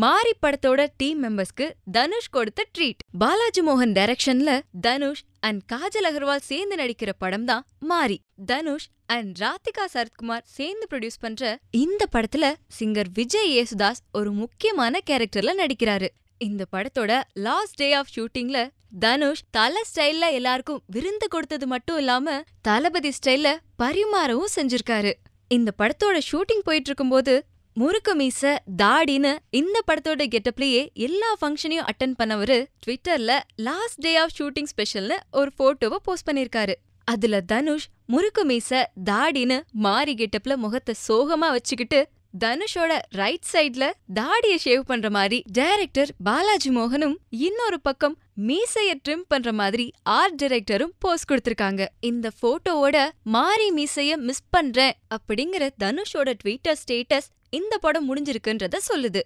மாரி படத்தோட டீம் மெம்பர்ஸ்க்கு தனுஷ் கொடுத்த ட்ரீட். பாலாஜி மோகன் டைரக்ஷன்ல தனுஷ் அண்ட் காஜல் அகர்வால் சேர்ந்து நடிக்கிற படம் தான் மாரி. தனுஷ் அண்ட் ராதிகா சரத்குமார் சேர்ந்து ப்ரொடியூஸ் பண்ற இந்த படத்துல சிங்கர் விஜய் யேசுதாஸ் ஒரு முக்கியமான கேரக்டர்ல நடிக்கிறாரு. இந்த படத்தோட லாஸ்ட் டே ஆஃப் ஷூட்டிங்ல தனுஷ் தல ஸ்டைல்ல எல்லாருக்கும் விருந்து கொடுத்தது மட்டும் இல்லாம தளபதி ஸ்டைல்ல பரிமாறவும் செஞ்சிருக்காரு. இந்த படத்தோட ஷூட்டிங் போயிட்டு இருக்கும்போது முறுக்கு மீச தாடின்னு இந்த படத்தோட கெட்டப்லயே எல்லா ஃபங்க்ஷனையும் அட்டென்ட் பண்ணவரு ட்விட்டர்ல லாஸ்ட் டே ஆஃப் ஷூட்டிங் ஸ்பெஷல்னு ஒரு போட்டோவை போஸ்ட் பண்ணிருக்காரு. அதுல தனுஷ் முறுக்கு மீச தாடின்னு மாரி கெட்டப்ல முகத்தை சோகமா வச்சுக்கிட்டு தனுஷோட ரைட் சைட்ல தாடிய ஷேவ் பண்ற மாதிரி டைரக்டர் பாலாஜி மோகனும் இன்னொரு பக்கம் மீசைய ட்ரிம் பண்ற மாதிரி ஆர்ட் டைரக்டரும் போஸ்ட் கொடுத்திருக்காங்க. இந்த போட்டோவோட மாரி மீசைய மிஸ் பண்றேன் அப்படிங்கிற தனுஷோட ட்விட்டர் ஸ்டேட்டஸ் இந்த படம் முடிஞ்சிருக்குன்றத சொல்லுது.